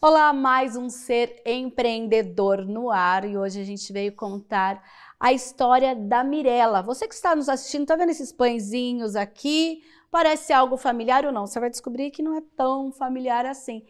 Olá, mais um Ser Empreendedor no ar e hoje a gente veio contar a história da Mirella. Você que está nos assistindo, tá vendo esses pãezinhos aqui? Parece algo familiar ou não? Você vai descobrir que não é tão familiar assim.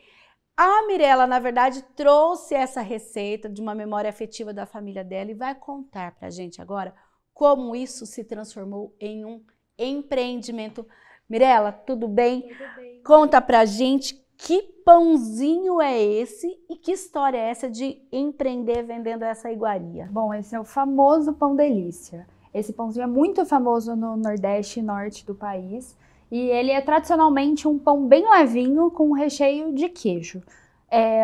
A Mirella, na verdade, trouxe essa receita de uma memória afetiva da família dela e vai contar pra gente agora como isso se transformou em um empreendimento. Mirella, tudo bem? Tudo bem. Conta pra gente que pãozinho é esse e que história é essa de empreender vendendo essa iguaria? Bom, esse é o famoso pão delícia. Esse pãozinho é muito famoso no Nordeste e Norte do país e ele é tradicionalmente um pão bem levinho com recheio de queijo.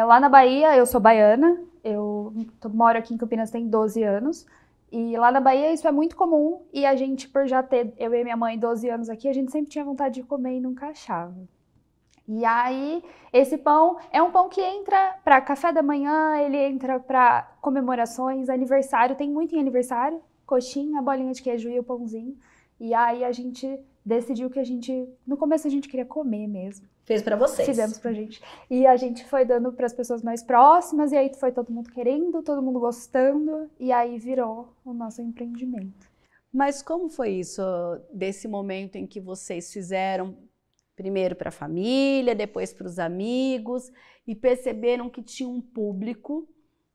Lá na Bahia, eu sou baiana, eu moro aqui em Campinas tem 12 anos e lá na Bahia isso é muito comum e a gente, por já ter, eu e minha mãe 12 anos aqui, a gente sempre tinha vontade de comer e nunca achava. E aí, esse pão é um pão que entra para café da manhã, ele entra para comemorações, aniversário, tem muito em aniversário, coxinha, bolinha de queijo e o pãozinho. E aí a gente decidiu que no começo a gente queria comer mesmo. Fez para vocês. Fizemos pra gente. E a gente foi dando para as pessoas mais próximas, e aí foi todo mundo querendo, todo mundo gostando, e aí virou o nosso empreendimento. Mas como foi isso, desse momento em que vocês fizeram primeiro para a família, depois para os amigos e perceberam que tinha um público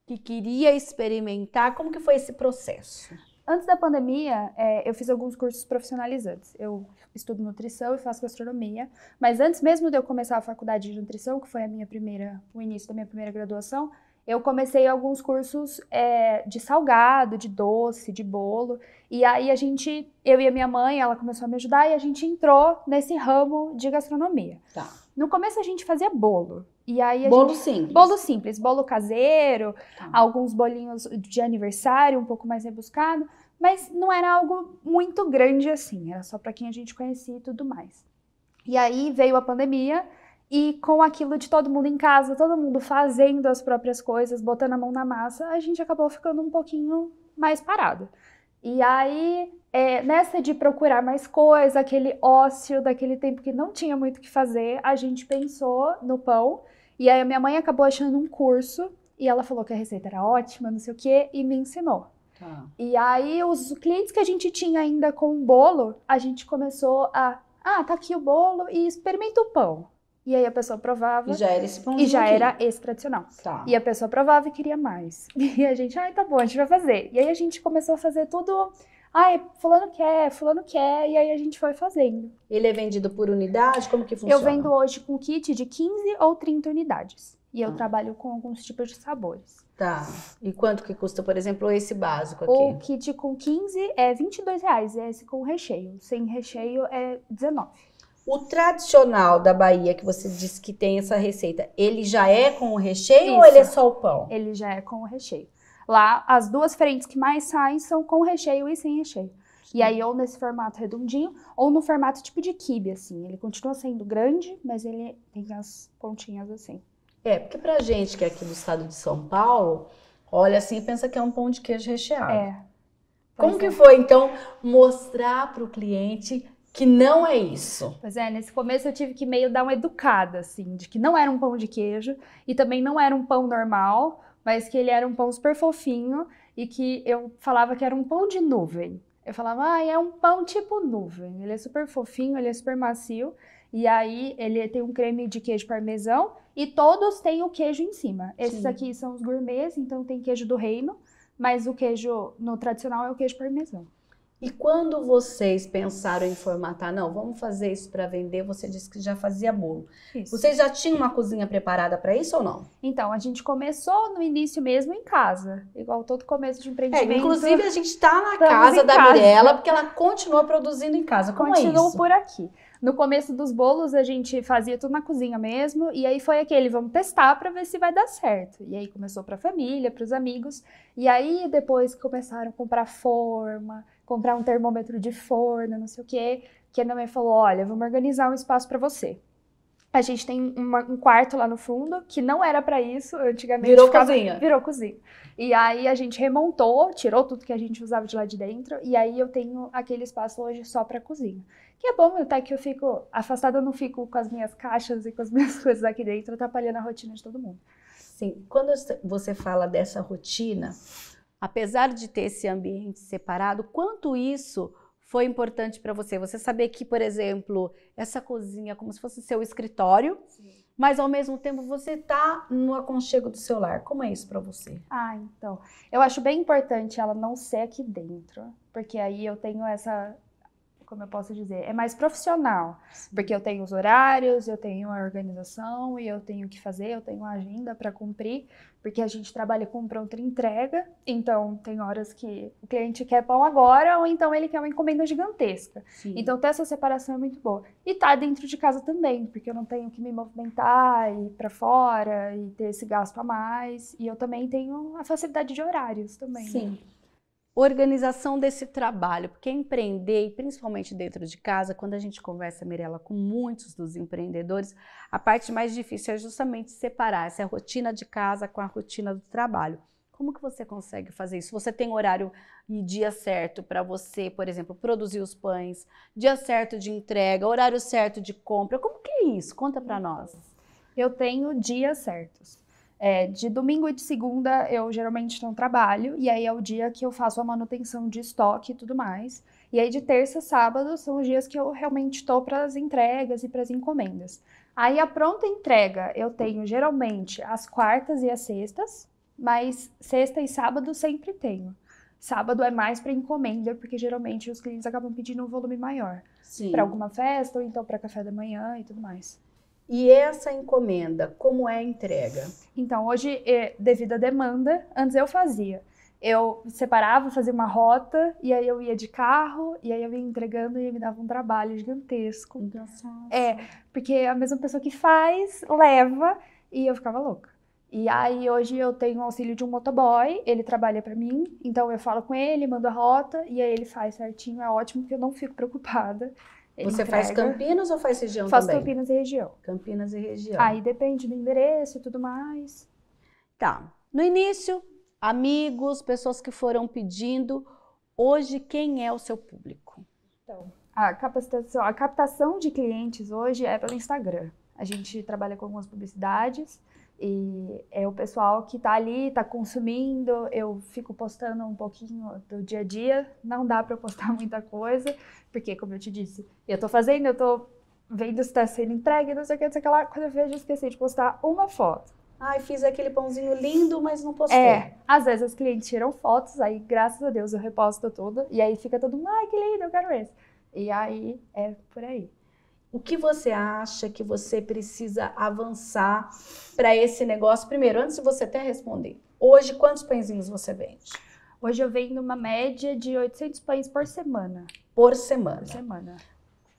que queria experimentar? Como que foi esse processo? Antes da pandemia, eu fiz alguns cursos profissionalizantes. Eu estudo nutrição e faço gastronomia, mas antes mesmo de eu começar a faculdade de nutrição, que foi o início da minha primeira graduação, eu comecei alguns cursos de salgado, de doce, de bolo, e aí eu e a minha mãe, ela começou a me ajudar e a gente entrou nesse ramo de gastronomia. Tá. No começo a gente fazia bolo. E aí Simples. Bolo simples, bolo caseiro, Tá. alguns bolinhos de aniversário, um pouco mais rebuscado, mas não era algo muito grande assim, era só para quem a gente conhecia e tudo mais. E aí veio a pandemia e com aquilo de todo mundo em casa, todo mundo fazendo as próprias coisas, botando a mão na massa, a gente acabou ficando um pouquinho mais parado. E aí, nessa de procurar mais coisa, aquele ócio daquele tempo que não tinha muito o que fazer, a gente pensou no pão. E aí a minha mãe acabou achando um curso e ela falou que a receita era ótima, não sei o quê, e me ensinou. Tá. E aí os clientes que a gente tinha ainda com o bolo, a gente começou tá aqui o bolo e experimenta o pão. E aí a pessoa provava. E já era esse pãozinho E já aqui. era esse tradicional. Tá. E a pessoa provava e queria mais. E a gente, tá bom, a gente vai fazer. E aí a gente começou a fazer tudo. Fulano quer, e aí a gente foi fazendo. Ele é vendido por unidade? Como que funciona? Eu vendo hoje com kit de 15 ou 30 unidades. E eu Ah. trabalho com alguns tipos de sabores. Tá. E quanto que custa, por exemplo, esse básico aqui? O kit com 15 é R$22, e esse com recheio. Sem recheio é R$19. O tradicional da Bahia, que você disse que tem essa receita, ele já é com o recheio ou Isso. ele é só o pão? Ele já é com o recheio. Lá, as duas frentes que mais saem são com recheio e sem recheio. Sim. E aí, ou nesse formato redondinho, ou no formato tipo de quibe, assim. Ele continua sendo grande, mas ele tem as pontinhas assim. Porque pra gente que é aqui do estado de São Paulo, olha assim e pensa que é um pão de queijo recheado. Como que foi, então, mostrar pro cliente que não é isso? Pois nesse começo eu tive que meio dar uma educada, assim, de que não era um pão de queijo e também não era um pão normal, mas que ele era um pão super fofinho e que eu falava que era um pão de nuvem. Eu falava, é um pão tipo nuvem. Ele é super fofinho, ele é super macio e aí ele tem um creme de queijo parmesão e todos têm o queijo em cima. Esses Sim. aqui são os gourmets, então tem queijo do reino, mas o queijo no tradicional é o queijo parmesão. E quando vocês pensaram em formatar, não, vamos fazer isso para vender, você disse que já fazia bolo. Isso. Vocês já tinham uma cozinha preparada para isso ou não? Então, a gente começou no início mesmo em casa, igual todo começo de empreendimento. Inclusive a gente está na Estamos casa em da casa. Mirella, porque ela continua produzindo em casa. Como é Continuo isso? por aqui. No começo dos bolos, a gente fazia tudo na cozinha mesmo, e aí foi vamos testar para ver se vai dar certo. E aí começou para a família, para os amigos, e aí depois começaram a comprar forma, comprar um termômetro de forno, não sei o quê, que a minha mãe falou, olha, vamos organizar um espaço para você. A gente tem um quarto lá no fundo, que não era para isso, antigamente. Cozinha. Virou cozinha. E aí a gente remontou, tirou tudo que a gente usava de lá de dentro, e aí eu tenho aquele espaço hoje só para cozinha. Que é bom, até que eu fico afastada, eu não fico com as minhas caixas e com as minhas coisas aqui dentro, atrapalhando a rotina de todo mundo. Sim, quando você fala dessa rotina, apesar de ter esse ambiente separado, quanto isso foi importante para você? Você saber que, por exemplo, essa cozinha é como se fosse seu escritório, sim, mas ao mesmo tempo você está no aconchego do seu lar. Como é isso para você? Ah, então, eu acho bem importante ela não ser aqui dentro, porque aí eu tenho essa, como eu posso dizer, é mais profissional, porque eu tenho os horários, eu tenho a organização e eu tenho o que fazer, eu tenho a agenda para cumprir, porque a gente trabalha com pronta entrega, então tem horas que o cliente quer pão agora ou então ele quer uma encomenda gigantesca. Sim. Então ter essa separação é muito boa. E tá dentro de casa também, porque eu não tenho que me movimentar e ir para fora e ter esse gasto a mais, e eu também tenho a facilidade de horários também. Sim. Né? Organização desse trabalho, porque empreender, e principalmente dentro de casa, quando a gente conversa, Mirela, com muitos dos empreendedores, a parte mais difícil é justamente separar essa rotina de casa com a rotina do trabalho. Como que você consegue fazer isso? Você tem horário e dia certo para você, por exemplo, produzir os pães, dia certo de entrega, horário certo de compra, como que é isso? Conta para nós. Eu tenho dias certos. De domingo e de segunda eu geralmente não trabalho, e aí é o dia que eu faço a manutenção de estoque e tudo mais. E aí de terça a sábado são os dias que eu realmente estou para as entregas e para as encomendas. Aí a pronta entrega eu tenho geralmente as quartas e as sextas, mas sexta e sábado sempre tenho. Sábado é mais para encomenda, porque geralmente os clientes acabam pedindo um volume maior. Para alguma festa ou então para café da manhã e tudo mais. E essa encomenda, como é a entrega? Então, hoje, devido à demanda, antes eu fazia. Eu separava, fazia uma rota, e aí eu ia de carro, e aí eu ia entregando e me dava um trabalho gigantesco. Engraçado. Porque a mesma pessoa que faz, leva, e eu ficava louca. E aí hoje eu tenho o auxílio de um motoboy, ele trabalha pra mim, então eu falo com ele, mando a rota, e aí ele faz certinho, é ótimo, porque eu não fico preocupada. Você faz Campinas ou faz região também? Faço Campinas e região. Campinas e região. Aí depende do endereço e tudo mais. Tá. No início, amigos, pessoas que foram pedindo. Hoje, quem é o seu público? Então, a captação de clientes hoje é pelo Instagram. A gente trabalha com algumas publicidades e é o pessoal que tá ali, tá consumindo. Eu fico postando um pouquinho do dia a dia. Não dá para postar muita coisa, porque, como eu te disse, eu tô fazendo, eu tô vendo se tá sendo entregue, não sei o que lá. Quando eu vejo, eu esqueci de postar uma foto. Ai, fiz aquele pãozinho lindo, mas não postei. Às vezes os clientes tiram fotos, aí, graças a Deus, eu reposto tudo. E aí fica todo mundo, ai, que lindo, eu quero esse. E aí, é por aí. O que você acha que você precisa avançar para esse negócio? Primeiro, antes de você até responder, hoje quantos pãezinhos você vende? Hoje eu vendo uma média de 800 pães por semana. Por semana? Por semana.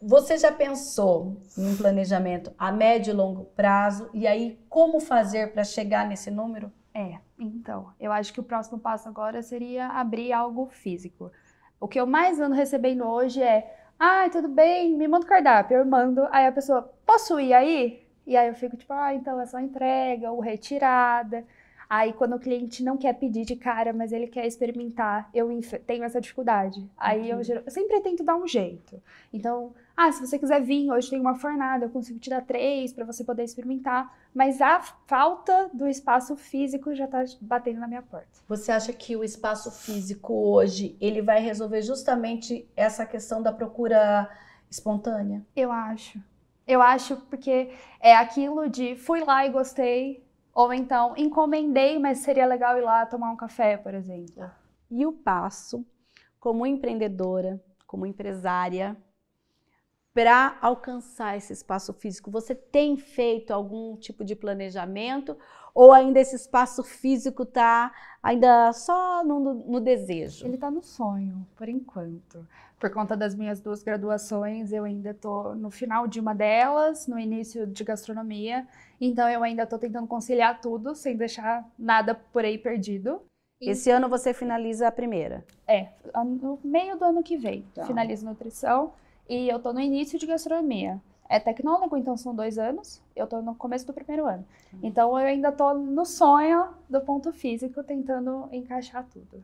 Você já pensou em um planejamento a médio e longo prazo? E aí, como fazer para chegar nesse número? Então, eu acho que o próximo passo agora seria abrir algo físico. O que eu mais ando recebendo hoje é: ah, tudo bem, me manda o cardápio, eu mando. Aí a pessoa, posso ir aí? E aí eu fico tipo, então é só entrega ou retirada. Aí quando o cliente não quer pedir de cara, mas ele quer experimentar, eu tenho essa dificuldade. Aí eu sempre tento dar um jeito. Então, se você quiser vir, hoje tem uma fornada, eu consigo te dar 3 para você poder experimentar. Mas a falta do espaço físico já tá batendo na minha porta. Você acha que o espaço físico hoje, ele vai resolver justamente essa questão da procura espontânea? Eu acho. Eu acho porque é aquilo de fui lá e gostei, ou então encomendei, mas seria legal ir lá tomar um café, por exemplo. E o passo, como empreendedora, como empresária, para alcançar esse espaço físico? Você tem feito algum tipo de planejamento ou ainda esse espaço físico está ainda só no desejo? Ele está no sonho, por enquanto. Por conta das minhas 2 graduações, eu ainda estou no final de uma delas, no início de gastronomia, então eu ainda estou tentando conciliar tudo, sem deixar nada por aí perdido. Esse ano você finaliza a primeira? No meio do ano que vem, Então. Finalizo nutrição. E eu tô no início de gastronomia. É tecnólogo, então são 2 anos. Eu tô no começo do 1º ano. Então eu ainda tô no sonho do ponto físico, tentando encaixar tudo.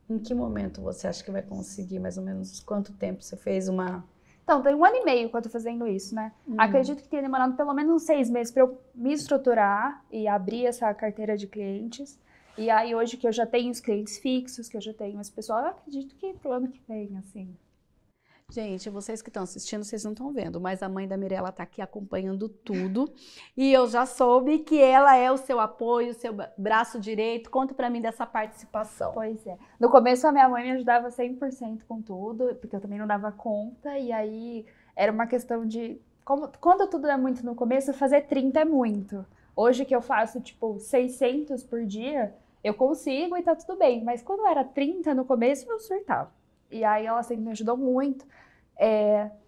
Em que momento você acha que vai conseguir, mais ou menos, quanto tempo você fez uma Então, tem 1 ano e meio que eu tô fazendo isso, né? Acredito que tenha demorado pelo menos uns 6 meses para eu me estruturar e abrir essa carteira de clientes. E aí, hoje que eu já tenho os clientes fixos, que eu já tenho esse pessoal, eu acredito que pro ano que vem, assim. Gente, vocês que estão assistindo, vocês não estão vendo, mas a mãe da Mirella está aqui acompanhando tudo. E eu já soube que ela é o seu apoio, o seu braço direito. Conta para mim dessa participação. Pois é. No começo, a minha mãe me ajudava 100% com tudo, porque eu também não dava conta. E aí, era uma questão de... Quando tudo é muito no começo, fazer 30 é muito. Hoje que eu faço, tipo, 600 por dia, eu consigo e tá tudo bem. Mas quando era 30 no começo, eu surtava. E aí ela sempre me ajudou muito.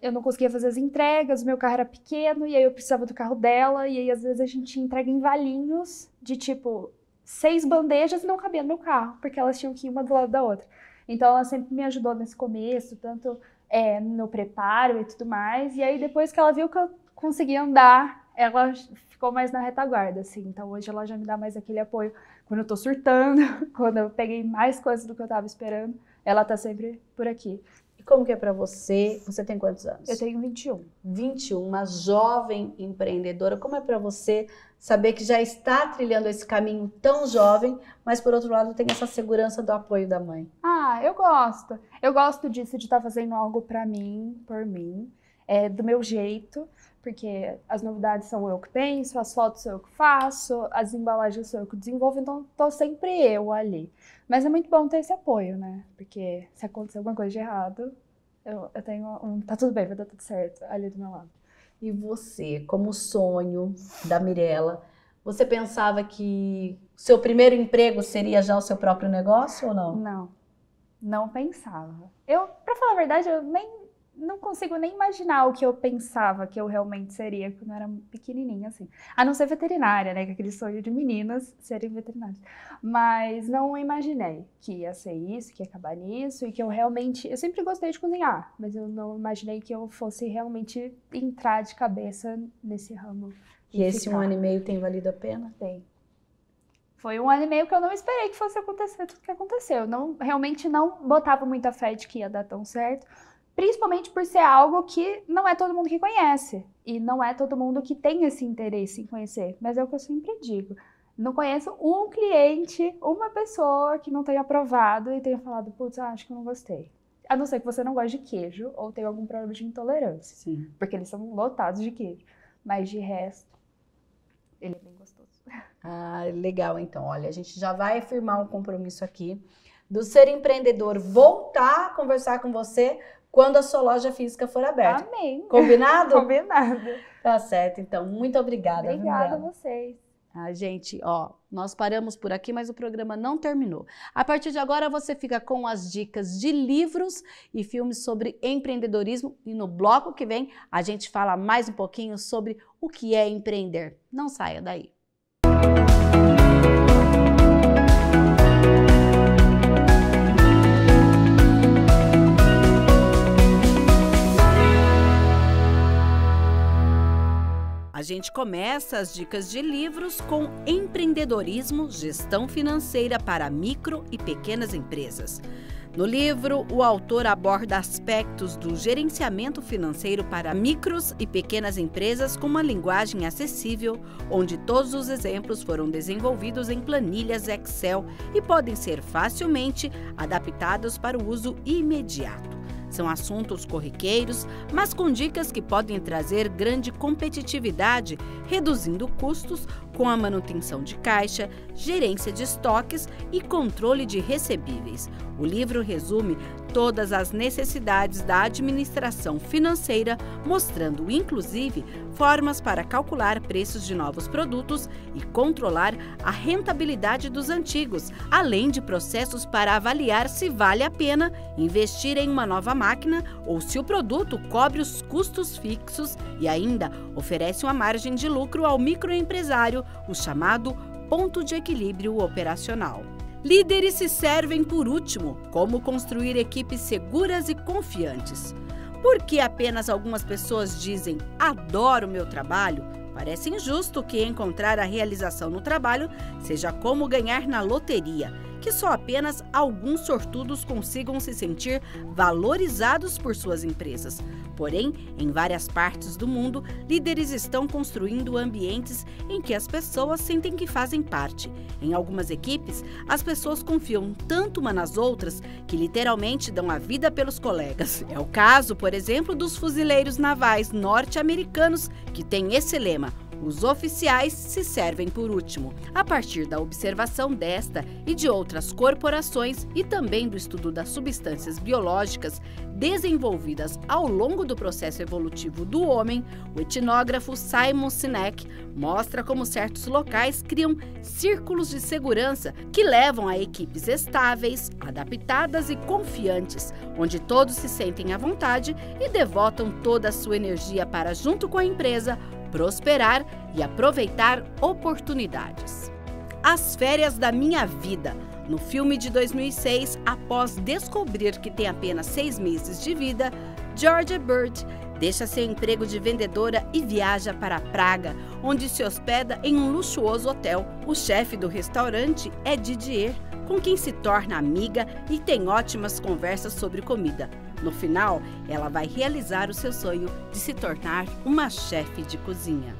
Eu não conseguia fazer as entregas, o meu carro era pequeno, e aí eu precisava do carro dela, e aí às vezes a gente entrega em valinhos de tipo 6 bandejas e não cabia no meu carro, porque elas tinham que ir uma do lado da outra. Então ela sempre me ajudou nesse começo, tanto no preparo e tudo mais. E aí depois que ela viu que eu conseguia andar, ela ficou mais na retaguarda, assim. Então hoje ela já me dá mais aquele apoio quando eu tô surtando, quando eu peguei mais coisas do que eu tava esperando. Ela tá sempre por aqui. E como que é para você? Você tem quantos anos? Eu tenho 21. 21, uma jovem empreendedora. Como é para você saber que já está trilhando esse caminho tão jovem, mas por outro lado tem essa segurança do apoio da mãe? Ah, eu gosto. Eu gosto disso, de estar fazendo algo para mim, por mim, do meu jeito, porque as novidades são eu que penso, as fotos sou eu que faço, as embalagens sou eu que desenvolvo, então tô sempre eu ali. Mas é muito bom ter esse apoio, né? Porque se acontecer alguma coisa de errado, eu tenho tá tudo bem, vai dar tudo certo ali do meu lado. E você, como sonho da Mirella, você pensava que seu primeiro emprego seria já o seu próprio negócio ou não? Não pensava. Pra falar a verdade, eu não consigo nem imaginar o que eu pensava que eu realmente seria quando eu era pequenininha, assim. A não ser veterinária, né? Que é aquele sonho de meninas serem veterinárias. Mas não imaginei que ia ser isso, que ia acabar nisso e que eu sempre gostei de cozinhar, mas eu não imaginei que eu fosse realmente entrar de cabeça nesse ramo. E esse 1 ano e meio tem valido a pena? Tem. Foi 1 ano e meio que eu não esperei que fosse acontecer tudo que aconteceu. Realmente não botava muita fé de que ia dar tão certo. Principalmente por ser algo que não é todo mundo que conhece. E não é todo mundo que tem esse interesse em conhecer. Mas é o que eu sempre digo. Não conheço um cliente, uma pessoa que não tenha aprovado e tenha falado, putz, acho que eu não gostei. A não ser que você não goste de queijo ou tenha algum problema de intolerância. Sim. Porque eles são lotados de queijo. Mas de resto, ele é bem gostoso. Ah, legal. Então, olha, a gente já vai firmar um compromisso aqui do Ser Empreendedor voltar a conversar com você quando a sua loja física for aberta. Amém. Combinado? Combinado. Tá certo, então. Muito obrigada. Obrigada a vocês. Gente, nós paramos por aqui, mas o programa não terminou. A partir de agora, você fica com as dicas de livros e filmes sobre empreendedorismo. E no bloco que vem, a gente fala mais um pouquinho sobre o que é empreender. Não saia daí. A gente começa as dicas de livros com Empreendedorismo, Gestão Financeira para Micro e Pequenas Empresas. No livro, o autor aborda aspectos do gerenciamento financeiro para micros e pequenas empresas com uma linguagem acessível, onde todos os exemplos foram desenvolvidos em planilhas Excel e podem ser facilmente adaptados para o uso imediato. São assuntos corriqueiros, mas com dicas que podem trazer grande competitividade, reduzindo custos com a manutenção de caixa, gerência de estoques e controle de recebíveis. O livro resume todas as necessidades da administração financeira, mostrando, inclusive, formas para calcular preços de novos produtos e controlar a rentabilidade dos antigos, além de processos para avaliar se vale a pena investir em uma nova máquina ou se o produto cobre os custos fixos e ainda oferece uma margem de lucro ao microempresário, o chamado ponto de equilíbrio operacional. Líderes se servem por último, como construir equipes seguras e confiantes. Por que apenas algumas pessoas dizem "adoro meu trabalho"? Parece injusto que encontrar a realização no trabalho seja como ganhar na loteria. que só apenas alguns sortudos consigam se sentir valorizados por suas empresas. Porém, em várias partes do mundo, líderes estão construindo ambientes em que as pessoas sentem que fazem parte. Em algumas equipes, as pessoas confiam tanto umas nas outras que literalmente dão a vida pelos colegas. É o caso, por exemplo, dos fuzileiros navais norte-americanos, que têm esse lema: os oficiais se servem por último. A partir da observação desta e de outras corporações e também do estudo das substâncias biológicas desenvolvidas ao longo do processo evolutivo do homem, o etnógrafo Simon Sinek mostra como certos locais criam círculos de segurança que levam a equipes estáveis, adaptadas e confiantes, onde todos se sentem à vontade e devotam toda a sua energia para, junto com a empresa, prosperar e aproveitar oportunidades. As férias da minha vida. No filme de 2006, após descobrir que tem apenas 6 meses de vida, Georgia Bird deixa seu emprego de vendedora e viaja para Praga, onde se hospeda em um luxuoso hotel. O chefe do restaurante é Didier, com quem se torna amiga e tem ótimas conversas sobre comida. No final, ela vai realizar o seu sonho de se tornar uma chefe de cozinha.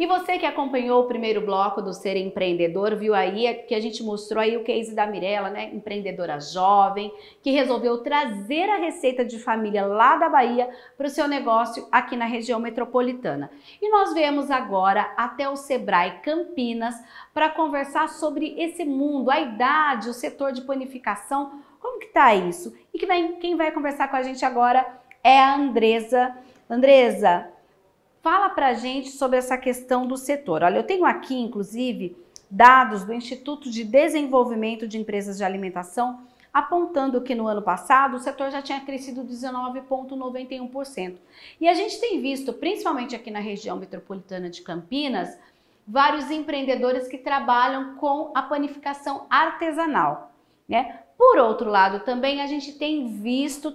Você que acompanhou o primeiro bloco do Ser Empreendedor, viu aí que a gente mostrou aí o case da Mirella, né? Empreendedora jovem, que resolveu trazer a receita de família lá da Bahia para o seu negócio aqui na região metropolitana. E nós viemos agora até o Sebrae Campinas para conversar sobre esse mundo, a idade, o setor de panificação, como que tá isso? E quem vai conversar com a gente agora é a Andresa. Andresa, fala pra gente sobre essa questão do setor. Olha, eu tenho aqui, inclusive, dados do Instituto de Desenvolvimento de Empresas de Alimentação, apontando que no ano passado o setor já tinha crescido 19,91%. E a gente tem visto, principalmente aqui na região metropolitana de Campinas, vários empreendedores que trabalham com a panificação artesanal, né? Por outro lado, também a gente tem visto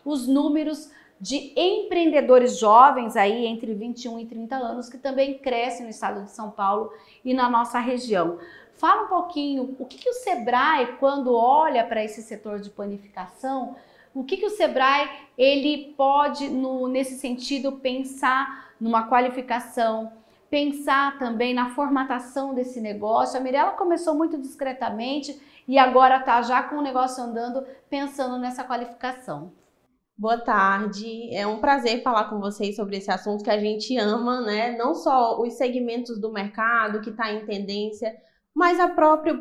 os números de empreendedores jovens aí entre 21 e 30 anos que também crescem no estado de São Paulo e na nossa região. Fala um pouquinho, o que o Sebrae, quando olha para esse setor de panificação, o que o Sebrae ele pode, nesse sentido, pensar numa qualificação, pensar também na formatação desse negócio. A Mirella começou muito discretamente e agora está já com o negócio andando, pensando nessa qualificação. Boa tarde, é um prazer falar com vocês sobre esse assunto que a gente ama, né? Não só os segmentos do mercado que está em tendência, mas o próprio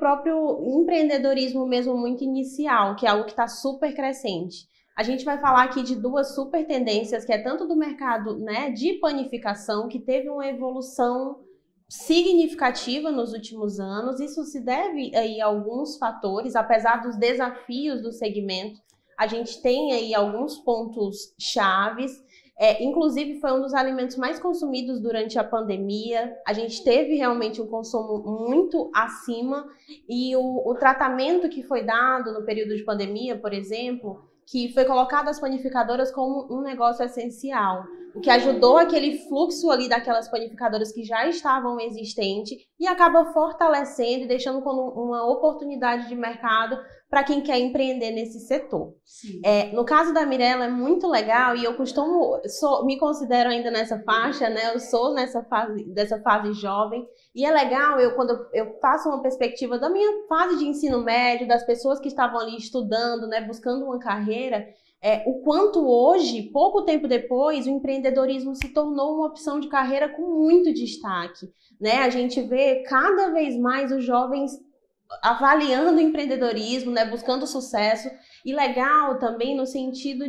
empreendedorismo mesmo muito inicial, que é algo que está super crescente. A gente vai falar aqui de duas super tendências, que é tanto do mercado, né, de panificação, que teve uma evolução significativa nos últimos anos. Isso se deve aí a alguns fatores, apesar dos desafios do segmento. A gente tem aí alguns pontos chaves, inclusive foi um dos alimentos mais consumidos durante a pandemia. A gente teve realmente um consumo muito acima e o tratamento que foi dado no período de pandemia, por exemplo, que foi colocado as panificadoras como um negócio essencial, o que ajudou aquele fluxo ali daquelas panificadoras que já estavam existentes e acaba fortalecendo e deixando como uma oportunidade de mercado para quem quer empreender nesse setor. No caso da Mirella é muito legal e eu me considero ainda nessa faixa, né? Eu sou dessa fase jovem e é legal quando eu faço uma perspectiva da minha fase de ensino médio, das pessoas que estavam ali estudando, né? Buscando uma carreira, o quanto hoje, pouco tempo depois, o empreendedorismo se tornou uma opção de carreira com muito destaque, né? A gente vê cada vez mais os jovens avaliando o empreendedorismo, né, buscando sucesso, e legal também no sentido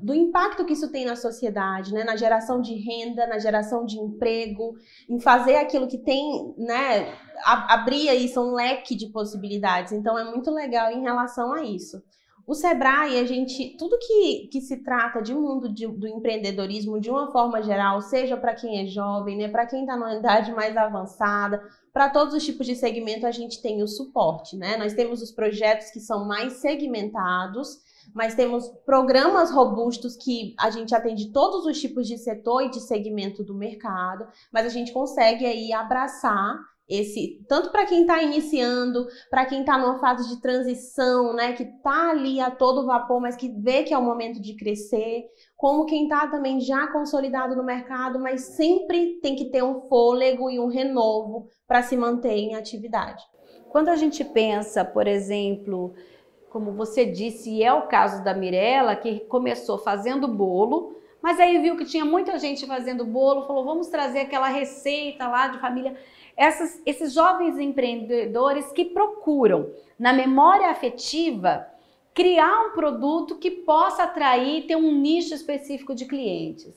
do impacto que isso tem na sociedade, né, na geração de renda, na geração de emprego, em fazer aquilo que tem, né, abrir aí um leque de possibilidades. Então é muito legal em relação a isso. O Sebrae, tudo que se trata de mundo do empreendedorismo, de uma forma geral, seja para quem é jovem, né, para quem está numa idade mais avançada, para todos os tipos de segmento, a gente tem o suporte, né? Nós temos os projetos que são mais segmentados, mas temos programas robustos que a gente atende todos os tipos de setor e de segmento do mercado, mas a gente consegue aí abraçar tanto para quem está iniciando, para quem está numa fase de transição, né, que está ali a todo vapor, mas que vê que é o momento de crescer, como quem está também já consolidado no mercado, mas sempre tem que ter um fôlego e um renovo para se manter em atividade. Quando a gente pensa, por exemplo, como você disse, e é o caso da Mirella, que começou fazendo bolo, mas aí viu que tinha muita gente fazendo bolo, falou, vamos trazer aquela receita lá de família. Esses jovens empreendedores que procuram, na memória afetiva, criar um produto que possa atrair, ter um nicho específico de clientes.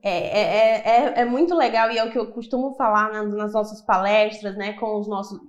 É muito legal e é o que eu costumo falar nas nossas palestras, né, com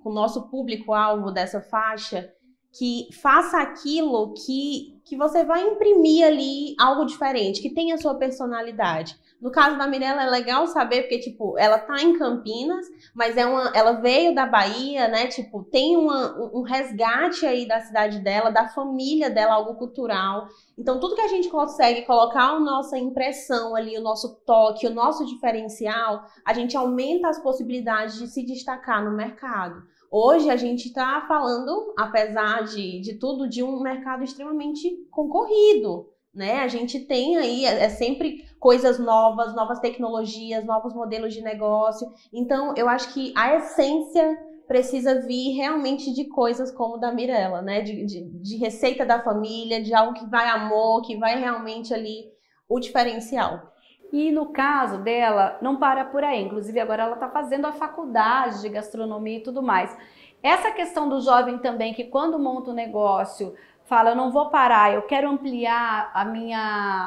o nosso público-alvo dessa faixa, que faça aquilo que você vai imprimir ali algo diferente, que tenha a sua personalidade. No caso da Mirella é legal saber, porque, tipo, ela tá em Campinas, mas ela veio da Bahia, né, tipo, tem um resgate aí da cidade dela, da família dela, algo cultural. Então, tudo que a gente consegue colocar a nossa impressão ali, o nosso toque, o nosso diferencial, a gente aumenta as possibilidades de se destacar no mercado. Hoje a gente está falando, apesar de tudo, de um mercado extremamente concorrido, né? A gente tem aí sempre coisas novas, novas tecnologias, novos modelos de negócio. Então, eu acho que a essência precisa vir realmente de coisas como da Mirella, né? De receita da família, de algo que vai amor, que vai realmente ali o diferencial. E no caso dela, não para por aí. Inclusive, agora ela está fazendo a faculdade de gastronomia e tudo mais. Essa questão do jovem também, que quando monta um negócio, fala, eu não vou parar, eu quero ampliar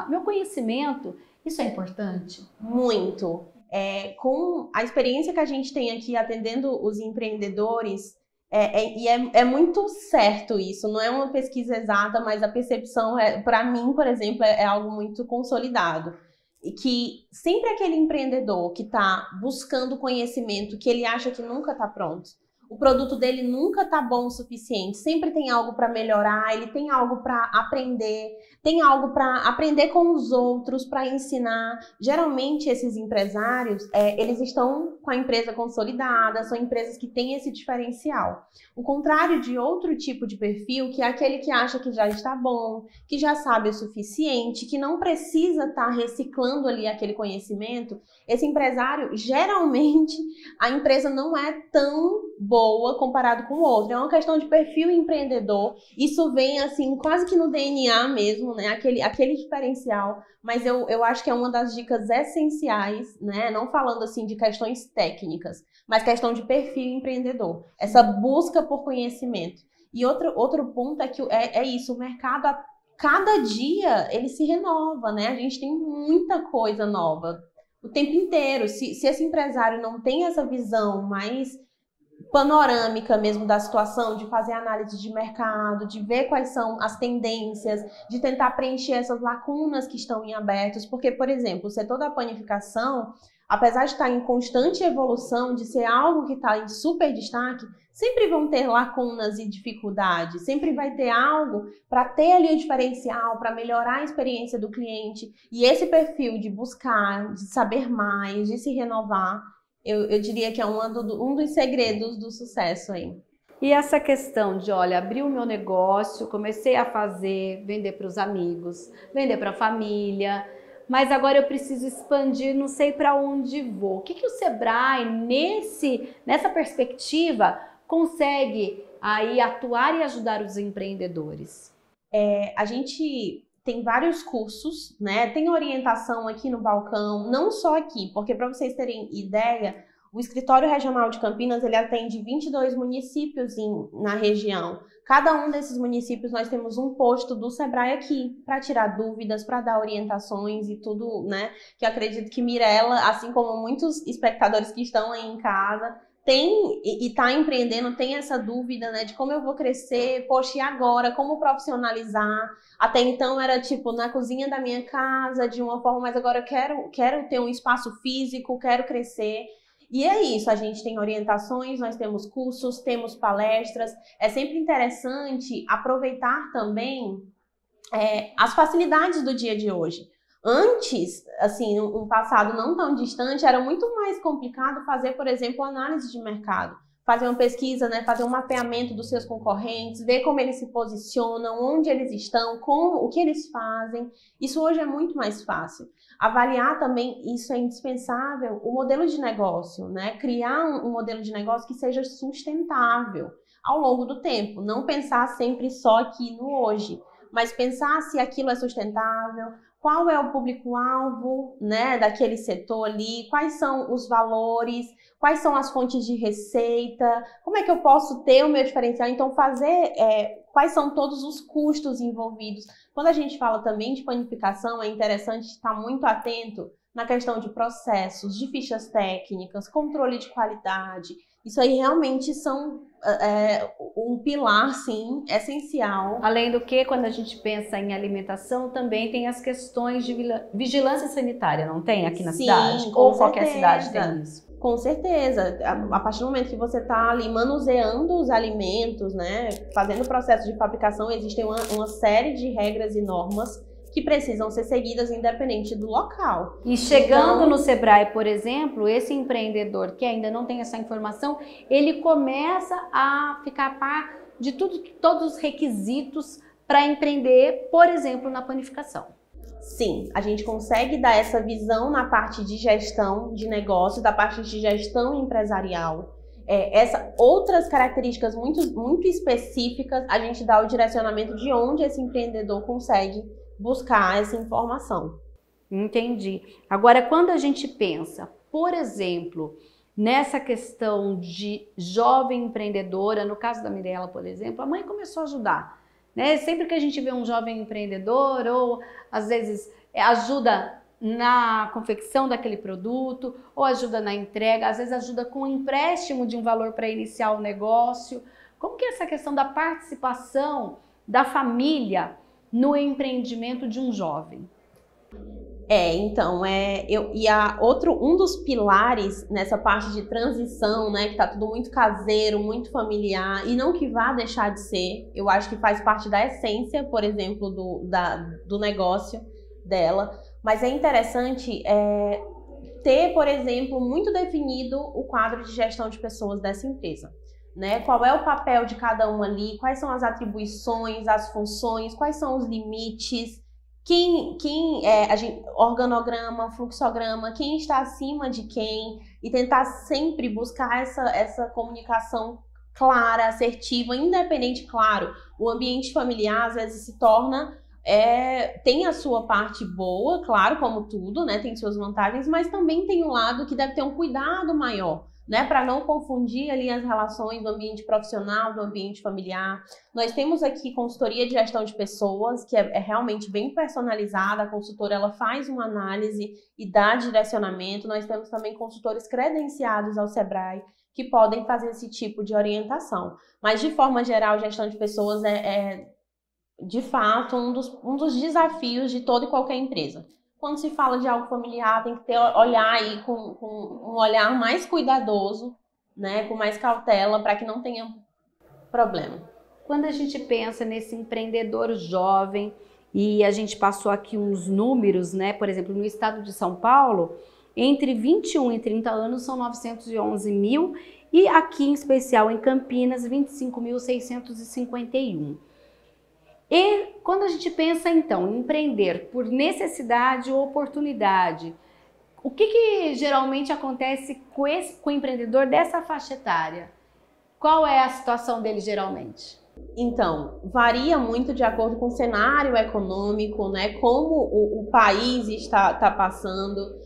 meu conhecimento, isso é importante? Muito. Com a experiência que a gente tem aqui atendendo os empreendedores, é muito certo isso, não é uma pesquisa exata, mas a percepção, para mim, por exemplo, é algo muito consolidado. E que sempre aquele empreendedor que está buscando conhecimento, que ele acha que nunca está pronto, o produto dele nunca está bom o suficiente, sempre tem algo para melhorar, ele tem algo para aprender, tem algo para aprender com os outros, para ensinar. Geralmente esses empresários, eles estão com a empresa consolidada, são empresas que têm esse diferencial. O contrário de outro tipo de perfil, que é aquele que acha que já está bom, que já sabe o suficiente, que não precisa estar reciclando ali aquele conhecimento, esse empresário, geralmente, a empresa não é tão boa comparado com o outro. É uma questão de perfil empreendedor. Isso vem, assim, quase que no DNA mesmo, né? Aquele diferencial. Mas eu acho que é uma das dicas essenciais, né? Não falando, assim, de questões técnicas, mas questão de perfil empreendedor. Essa busca por conhecimento. E outro ponto é que é isso, o mercado, a cada dia, ele se renova, né? A gente tem muita coisa nova o tempo inteiro. Se esse empresário não tem essa visão mais panorâmica mesmo da situação, de fazer análise de mercado, de ver quais são as tendências, de tentar preencher essas lacunas que estão em abertos, porque, por exemplo, o setor da panificação, apesar de estar em constante evolução, de ser algo que está em super destaque, sempre vão ter lacunas e dificuldades, sempre vai ter algo para ter ali o diferencial, para melhorar a experiência do cliente, e esse perfil de buscar, de saber mais, de se renovar, eu diria que é um dos segredos do sucesso aí. E essa questão de, olha, abri o meu negócio, comecei a vender para os amigos, vender para a família, mas agora eu preciso expandir, não sei para onde vou. O que o Sebrae, nessa perspectiva, consegue aí atuar e ajudar os empreendedores? A gente tem vários cursos, né? Tem orientação aqui no balcão, não só aqui, porque para vocês terem ideia, o Escritório Regional de Campinas, ele atende 22 municípios na região. Cada um desses municípios nós temos um posto do Sebrae aqui, para tirar dúvidas, para dar orientações e tudo, né? Que eu acredito que Mirella, assim como muitos espectadores que estão aí em casa, e tá empreendendo, tem essa dúvida, né, de como eu vou crescer, poxa, e agora, como profissionalizar? Até então era tipo na cozinha da minha casa, de uma forma, mas agora eu quero ter um espaço físico, quero crescer. E é isso, a gente tem orientações, nós temos cursos, temos palestras. É sempre interessante aproveitar também as facilidades do dia de hoje. Antes, assim, um passado não tão distante, era muito mais complicado fazer, por exemplo, análise de mercado. Fazer uma pesquisa, né, fazer um mapeamento dos seus concorrentes, ver como eles se posicionam, onde eles estão, o que eles fazem. Isso hoje é muito mais fácil. Avaliar também, isso é indispensável, o modelo de negócio, né? Criar um modelo de negócio que seja sustentável ao longo do tempo. Não pensar sempre só aqui no hoje, mas pensar se aquilo é sustentável, qual é o público-alvo, né, daquele setor ali, quais são os valores, quais são as fontes de receita, como é que eu posso ter o meu diferencial. Então, quais são todos os custos envolvidos. Quando a gente fala também de panificação, é interessante estar muito atento na questão de processos, de fichas técnicas, controle de qualidade. Isso aí realmente são um pilar, sim, essencial. Além do que, quando a gente pensa em alimentação, também tem as questões de vigilância sanitária, não tem aqui na cidade? Ou qualquer cidade tem isso? Com certeza. A partir do momento que você está ali manuseando os alimentos, né, fazendo o processo de fabricação, existem uma série de regras e normas que precisam ser seguidas independente do local. E chegando no Sebrae, por exemplo, esse empreendedor que ainda não tem essa informação, ele começa a ficar a par de todos os requisitos para empreender, por exemplo, na panificação. Sim, a gente consegue dar essa visão na parte de gestão de negócios, da parte de gestão empresarial. Outras características muito específicas, a gente dá o direcionamento de onde esse empreendedor consegue buscar essa informação. Entendi. Agora, quando a gente pensa, por exemplo, nessa questão de jovem empreendedora, no caso da Mirella, por exemplo, a mãe começou a ajudar, né? Sempre que a gente vê um jovem empreendedor, ou às vezes ajuda na confecção daquele produto, ou ajuda na entrega, às vezes ajuda com o empréstimo de um valor para iniciar o negócio. Como que é essa questão da participação da família no empreendimento de um jovem? Então, um dos pilares nessa parte de transição, né, que tá tudo muito caseiro, muito familiar, e não que vá deixar de ser, eu acho que faz parte da essência, por exemplo, do negócio dela, mas é interessante ter, por exemplo, muito definido o quadro de gestão de pessoas dessa empresa. Né? Qual é o papel de cada um ali, quais são as atribuições, as funções, quais são os limites, organograma, fluxograma, quem está acima de quem, e tentar sempre buscar essa comunicação clara, assertiva, independente, claro. O ambiente familiar às vezes se torna, tem a sua parte boa, claro, como tudo, né? Tem suas vantagens, mas também tem um lado que deve ter um cuidado maior, né, para não confundir ali as relações do ambiente profissional, do ambiente familiar. Nós temos aqui consultoria de gestão de pessoas, que é realmente bem personalizada. A consultora ela faz uma análise e dá direcionamento. Nós temos também consultores credenciados ao Sebrae, que podem fazer esse tipo de orientação. Mas, de forma geral, gestão de pessoas de fato, um dos desafios de toda e qualquer empresa. Quando se fala de algo familiar, tem que olhar aí com um olhar mais cuidadoso, né, com mais cautela, para que não tenha problema. Quando a gente pensa nesse empreendedor jovem, e a gente passou aqui uns números, né, por exemplo, no estado de São Paulo, entre 21 e 30 anos são 911 mil, e aqui em especial em Campinas, 25.651. E quando a gente pensa, então, em empreender por necessidade ou oportunidade, o que geralmente acontece com o empreendedor dessa faixa etária? Qual é a situação dele geralmente? Então, varia muito de acordo com o cenário econômico, né? Como o país está passando.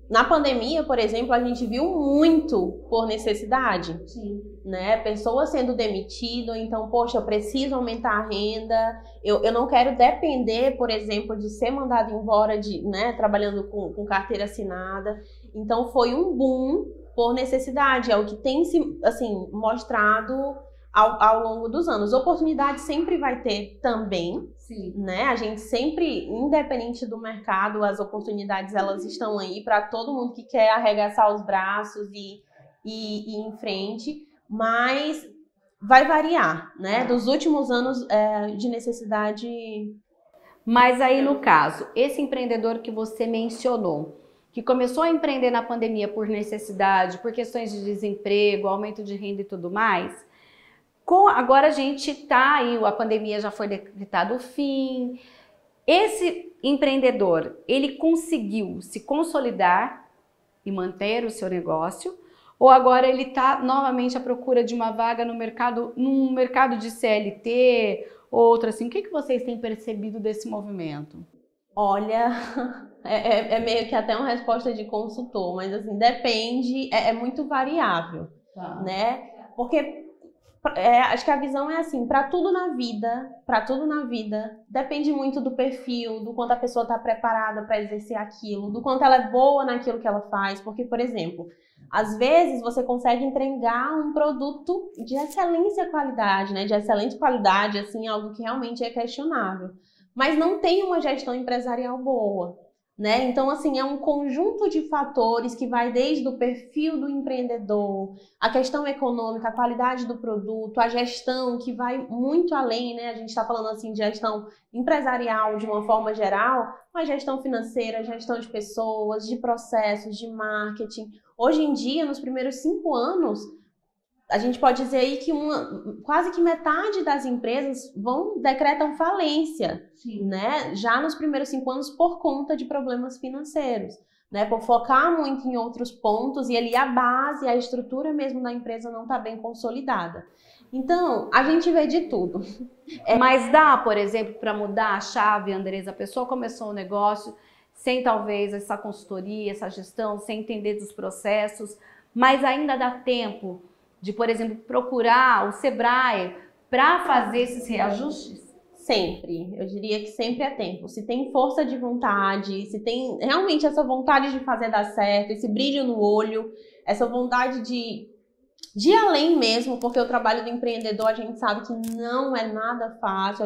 Na pandemia, por exemplo, a gente viu muito por necessidade. Sim. Né? Pessoas sendo demitidas, então, poxa, eu preciso aumentar a renda, eu não quero depender, por exemplo, de ser mandado embora, né, trabalhando com carteira assinada. Então, foi um boom por necessidade, é o que tem se assim, mostrado ao longo dos anos. Oportunidade sempre vai ter também, Sim. né? A gente sempre, independente do mercado, as oportunidades elas estão aí para todo mundo que quer arregaçar os braços e ir em frente, mas vai variar, né? Dos últimos anos de necessidade. Mas aí, no caso, esse empreendedor que você mencionou, que começou a empreender na pandemia por necessidade, por questões de desemprego, aumento de renda e tudo mais, agora a gente tá aí, a pandemia já foi decretado o fim. Esse empreendedor, ele conseguiu se consolidar e manter o seu negócio, ou agora ele está novamente à procura de uma vaga no mercado de CLT, outra assim? O que vocês têm percebido desse movimento? Olha, é meio que até uma resposta de consultor, mas assim, depende, é muito variável, né? Porque acho que a visão é assim, para tudo na vida, depende muito do perfil, do quanto a pessoa está preparada para exercer aquilo, do quanto ela é boa naquilo que ela faz. Porque, por exemplo, às vezes você consegue entregar um produto de excelente qualidade, né? De excelente qualidade, assim, algo que realmente é questionável, mas não tem uma gestão empresarial boa, né? Então, assim, é um conjunto de fatores que vai desde o perfil do empreendedor, a questão econômica, a qualidade do produto, a gestão, que vai muito além, né? A gente está falando, assim, de gestão empresarial de uma forma geral, mas gestão financeira, gestão de pessoas, de processos, de marketing. Hoje em dia, nos primeiros 5 anos, a gente pode dizer aí que quase que metade das empresas decretam falência, né? Já nos primeiros 5 anos por conta de problemas financeiros, né? Por focar muito em outros pontos e ali a base, a estrutura mesmo da empresa não está bem consolidada. Então, a gente vê de tudo. Mas dá, por exemplo, para mudar a chave, Andresa? A pessoa começou um negócio sem talvez essa consultoria, essa gestão, sem entender dos processos, mas ainda dá tempo de, por exemplo, procurar o Sebrae para fazer esses reajustes? Sempre, eu diria que sempre é tempo. Se tem força de vontade, se tem realmente essa vontade de fazer dar certo, esse brilho no olho, essa vontade de ir além mesmo, porque o trabalho do empreendedor a gente sabe que não é nada fácil,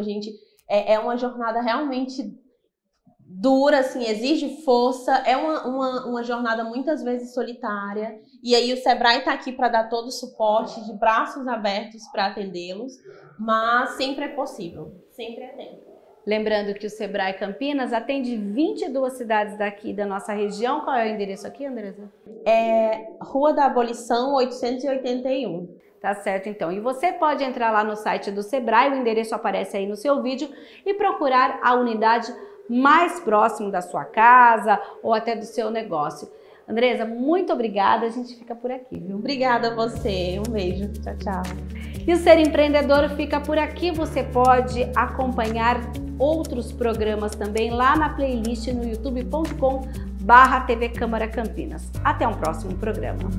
é uma jornada realmente dura, assim, exige força, é uma jornada muitas vezes solitária, e aí o Sebrae está aqui para dar todo o suporte, de braços abertos para atendê-los, mas sempre é possível, sempre é tempo. Lembrando que o Sebrae Campinas atende 22 cidades daqui da nossa região. Qual é o endereço aqui, Andresa? É Rua da Abolição, 881. Tá certo, então. E você pode entrar lá no site do Sebrae, o endereço aparece aí no seu vídeo, e procurar a unidade mais próximo da sua casa ou até do seu negócio. Andresa, muito obrigada, a gente fica por aqui, viu? Obrigada a você, um beijo, tchau, tchau. E o Ser Empreendedor fica por aqui, você pode acompanhar outros programas também lá na playlist no youtube.com/TV Câmara Campinas. Até um próximo programa.